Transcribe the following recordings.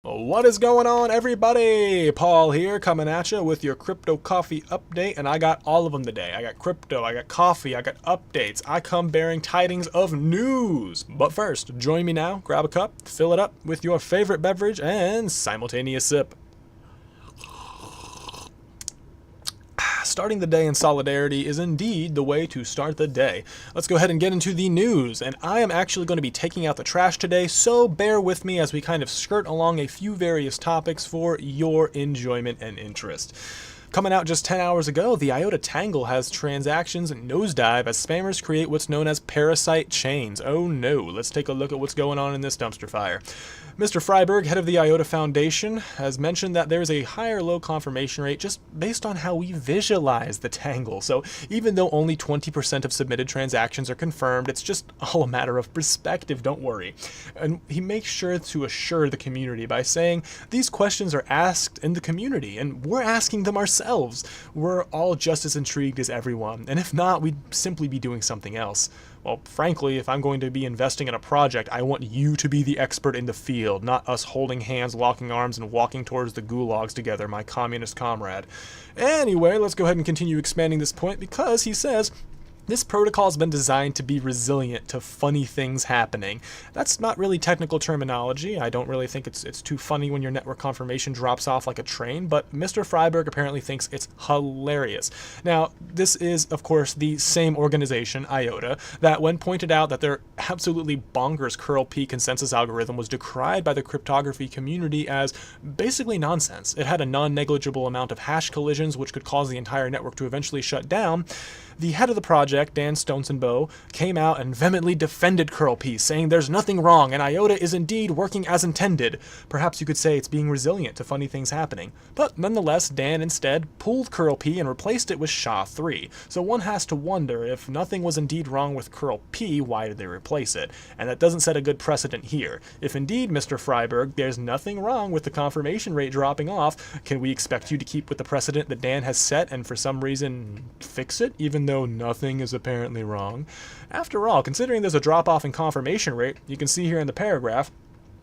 What is going on, everybody? Paul here, coming at you with your crypto coffee update, and I got all of them today. I got crypto, I got coffee, I got updates. I come bearing tidings of news. But first, join me now, grab a cup, fill it up with your favorite beverage, and simultaneous sip. Starting the day in solidarity is indeed the way to start the day. Let's go ahead and get into the news, and I am actually going to be taking out the trash today, so bear with me as we kind of skirt along a few various topics for your enjoyment and interest. Coming out just 10 hours ago, the IOTA Tangle has transactions nosedive as spammers create what's known as parasite chains. Oh no, let's take a look at what's going on in this dumpster fire. Mr. Freiberg, head of the IOTA Foundation, has mentioned that there is a higher low confirmation rate just based on how we visualize the tangle. So even though only 20% of submitted transactions are confirmed, it's just all a matter of perspective, don't worry. And he makes sure to assure the community by saying these questions are asked in the community and we're asking them ourselves. We're all just as intrigued as everyone, and if not, we'd simply be doing something else. Well, frankly, if I'm going to be investing in a project, I want you to be the expert in the field, not us holding hands, locking arms, and walking towards the gulags together, my communist comrade. Anyway, let's go ahead and continue expanding this point because he says, this protocol has been designed to be resilient to funny things happening. That's not really technical terminology. I don't really think it's too funny when your network confirmation drops off like a train, but Mr. Freiberg apparently thinks it's hilarious. Now, this is, of course, the same organization, IOTA, that when pointed out that their absolutely bonkers curl P consensus algorithm was decried by the cryptography community as basically nonsense. It had a non-negligible amount of hash collisions, which could cause the entire network to eventually shut down. The head of the project, Dan Stonsenbow, came out and vehemently defended curl P, saying there's nothing wrong and IOTA is indeed working as intended. Perhaps you could say it's being resilient to funny things happening. But nonetheless, Dan instead pulled curl P and replaced it with SHA-3. So one has to wonder, if nothing was indeed wrong with curl P, why did they replace it? And that doesn't set a good precedent here. If indeed, Mr. Freiberg, there's nothing wrong with the confirmation rate dropping off, can we expect you to keep with the precedent that Dan has set and for some reason fix it, even though nothing is apparently wrong? After all, considering there's a drop-off in confirmation rate, you can see here in the paragraph,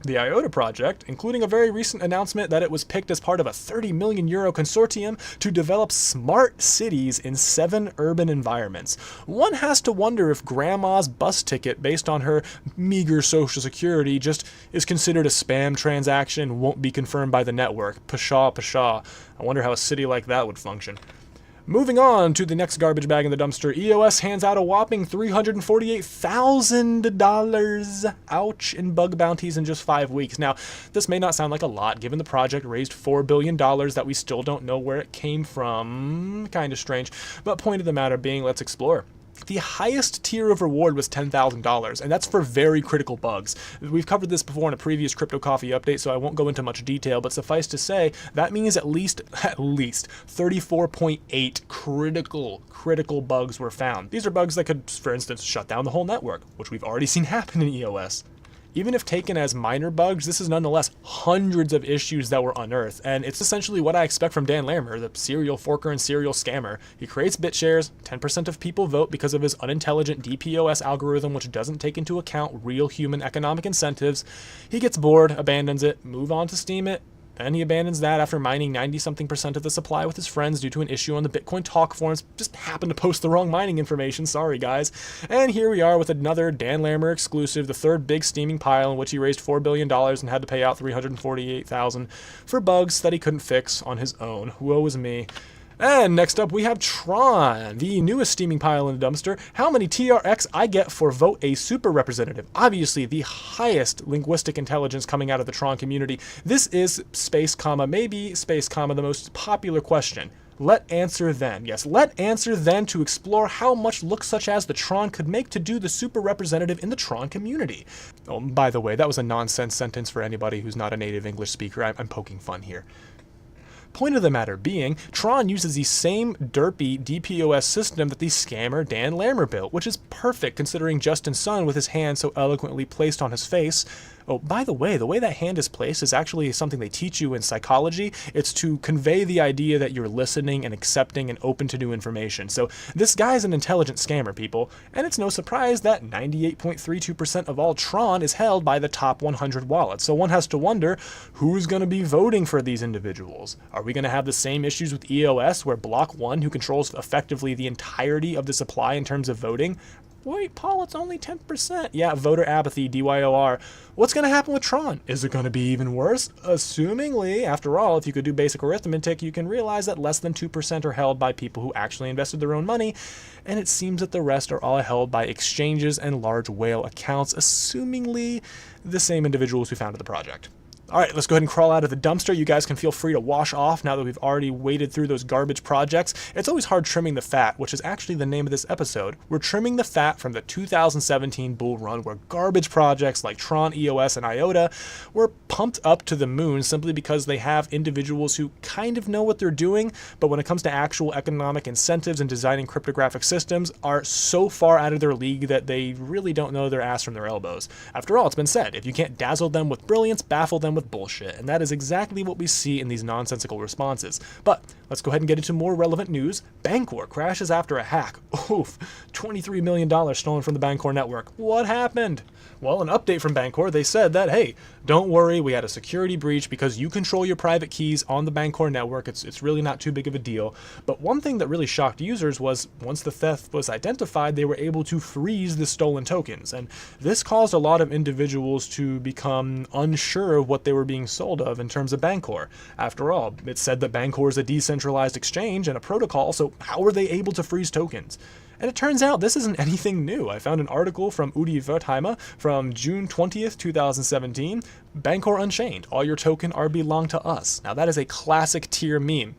the IOTA project, including a very recent announcement that it was picked as part of a €30 million consortium to develop smart cities in 7 urban environments. One has to wonder if grandma's bus ticket based on her meager social security just is considered a spam transaction and won't be confirmed by the network. Pshaw, pshaw. I wonder how a city like that would function. Moving on to the next garbage bag in the dumpster, EOS hands out a whopping $348,000, ouch, in bug bounties in just 5 weeks. Now, this may not sound like a lot, given the project raised $4 billion that we still don't know where it came from. Kinda strange, but point of the matter being, let's explore. The highest tier of reward was $10,000, and that's for very critical bugs. We've covered this before in a previous Crypto Coffee update, so I won't go into much detail, but suffice to say, that means at least 34.8 critical bugs were found. These are bugs that could, for instance, shut down the whole network, which we've already seen happen in EOS. Even if taken as minor bugs, this is nonetheless hundreds of issues that were unearthed, and it's essentially what I expect from Dan Larimer, the serial forker and serial scammer. He creates bit shares, 10% of people vote because of his unintelligent DPoS algorithm, which doesn't take into account real human economic incentives. He gets bored, abandons it, move on to Steam it, then he abandons that after mining 90-something% of the supply with his friends due to an issue on the Bitcoin talk forums. Just happened to post the wrong mining information, sorry guys. And here we are with another Dan Larimer exclusive, the third big steaming pile in which he raised $4 billion and had to pay out $348,000 for bugs that he couldn't fix on his own. Woe is me. And next up we have TRON, the newest steaming pile in the dumpster. How many TRX I get for vote a super representative? Obviously the highest linguistic intelligence coming out of the TRON community. This is space comma, maybe space comma, the most popular question. Let answer then. Yes, let answer then to explore how much looks such as the TRON could make to do the super representative in the TRON community. Oh, by the way, that was a nonsense sentence for anybody who's not a native English speaker. I'm poking fun here. Point of the matter being, TRON uses the same derpy DPoS system that the scammer Dan Larimer built, which is perfect considering Justin Sun, with his hand so eloquently placed on his face, Oh, by the way that hand is placed is actually something they teach you in psychology. It's to convey the idea that you're listening and accepting and open to new information. So this guy's an intelligent scammer, people, and it's no surprise that 98.32% of all TRON is held by the top 100 wallets. So one has to wonder, who's going to be voting for these individuals? Are we going to have the same issues with EOS, where Block 1, who controls effectively the entirety of the supply in terms of voting? Wait, Paul, it's only 10%. Yeah, voter apathy, DYOR. What's going to happen with TRON? Is it going to be even worse? Assumingly, after all, if you could do basic arithmetic, you can realize that less than 2% are held by people who actually invested their own money, and it seems that the rest are all held by exchanges and large whale accounts, assumingly the same individuals who founded the project. All right, let's go ahead and crawl out of the dumpster. You guys can feel free to wash off now that we've already waded through those garbage projects. It's always hard trimming the fat, which is actually the name of this episode. We're trimming the fat from the 2017 bull run, where garbage projects like TRON, EOS, and IOTA were pumped up to the moon simply because they have individuals who kind of know what they're doing, but when it comes to actual economic incentives and designing cryptographic systems, are so far out of their league that they really don't know their ass from their elbows. After all, it's been said, if you can't dazzle them with brilliance, baffle them with bullshit, and that is exactly what we see in these nonsensical responses. But let's go ahead and get into more relevant news. Bancor crashes after a hack. Oof, $23 million stolen from the Bancor network. What happened? Well, an update from Bancor, they said that, hey, don't worry, we had a security breach because you control your private keys on the Bancor network. It's really not too big of a deal. But one thing that really shocked users was once the theft was identified, they were able to freeze the stolen tokens. And this caused a lot of individuals to become unsure of what they were being sold of in terms of Bancor. After all, it said that Bancor is a decentralized exchange and a protocol, so how were they able to freeze tokens? And it turns out this isn't anything new. I found an article from Udi Wertheimer from June 20th, 2017. Bancor Unchained. All your token are belong to us. Now that is a classic tier meme.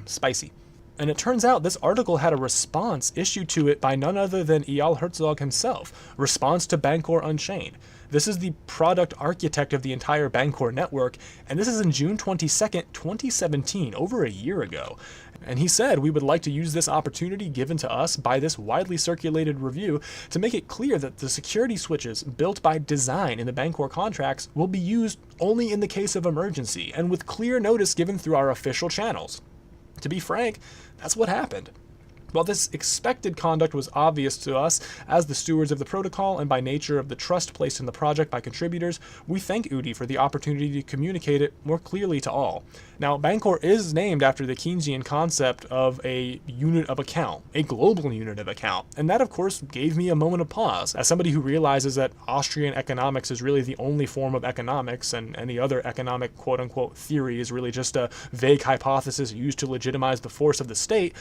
Spicy. And it turns out this article had a response issued to it by none other than Eyal Herzog himself. Response to Bancor Unchained. This is the product architect of the entire Bancor network, and this is in June 22nd, 2017, over a year ago. And he said, we would like to use this opportunity given to us by this widely circulated review to make it clear that the security switches built by design in the Bancor contracts will be used only in the case of emergency and with clear notice given through our official channels. To be frank, that's what happened. While this expected conduct was obvious to us as the stewards of the protocol and by nature of the trust placed in the project by contributors, we thank Udi for the opportunity to communicate it more clearly to all. Now, Bancor is named after the Keynesian concept of a unit of account, a global unit of account, and that of course gave me a moment of pause. As somebody who realizes that Austrian economics is really the only form of economics and any other economic quote-unquote theory is really just a vague hypothesis used to legitimize the force of the state,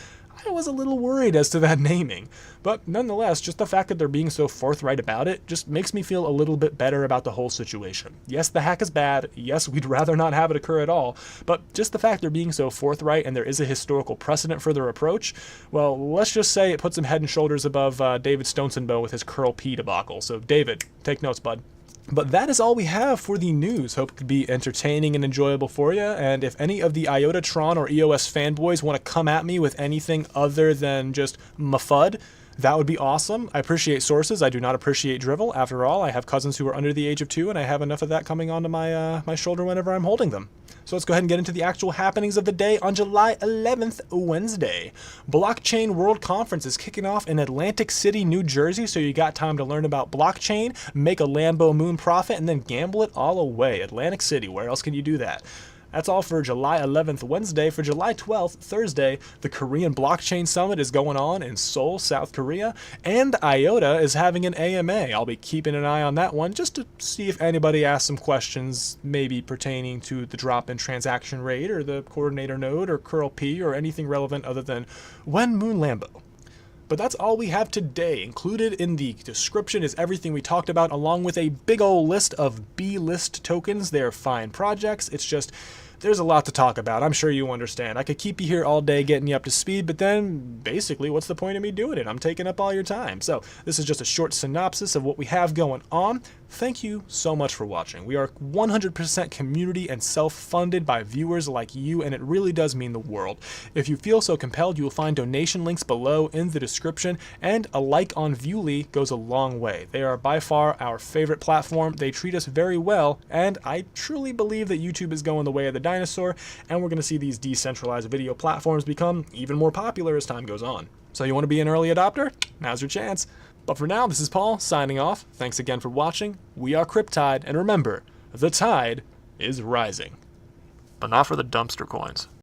I was a little worried as to that naming. But nonetheless, just the fact that they're being so forthright about it just makes me feel a little bit better about the whole situation. Yes, the hack is bad. Yes, we'd rather not have it occur at all. But just the fact they're being so forthright and there is a historical precedent for their approach, well, let's just say it puts them head and shoulders above David Stonsenbo with his Curl P debacle. So David, take notes, bud. But that is all we have for the news. Hope it could be entertaining and enjoyable for you. And if any of the IOTA, TRON, or EOS fanboys want to come at me with anything other than just mafud, that would be awesome. I appreciate sources. I do not appreciate drivel. After all, I have cousins who are under the age of 2, and I have enough of that coming onto my my shoulder whenever I'm holding them. So let's go ahead and get into the actual happenings of the day on July 11th, Wednesday. Blockchain World Conference is kicking off in Atlantic City, New Jersey, so you got time to learn about blockchain, make a Lambo Moon profit, and then gamble it all away. Atlantic City, where else can you do that? That's all for July 11th, Wednesday. For July 12th, Thursday, the Korean Blockchain Summit is going on in Seoul, South Korea, and IOTA is having an AMA. I'll be keeping an eye on that one just to see if anybody asks some questions, maybe pertaining to the drop in transaction rate or the coordinator node or curl P or anything relevant other than when Moon Lambo. But that's all we have today. Included in the description is everything we talked about, along with a big ol' list of B-list tokens. They're fine projects. It's just there's a lot to talk about. I'm sure you understand. I could keep you here all day getting you up to speed, but then basically what's the point of me doing it? I'm taking up all your time. So this is just a short synopsis of what we have going on. Thank you so much for watching. We are 100% community and self-funded by viewers like you, and it really does mean the world. If you feel so compelled, you will find donation links below in the description, and a like on Viewly goes a long way. They are by far our favorite platform. They treat us very well, and I truly believe that YouTube is going the way of the dinosaur, and we're going to see these decentralized video platforms become even more popular as time goes on. So you want to be an early adopter? Now's your chance. But for now, this is Paul signing off. Thanks again for watching. We are Cryptide, and remember, the tide is rising. But not for the dumpster coins.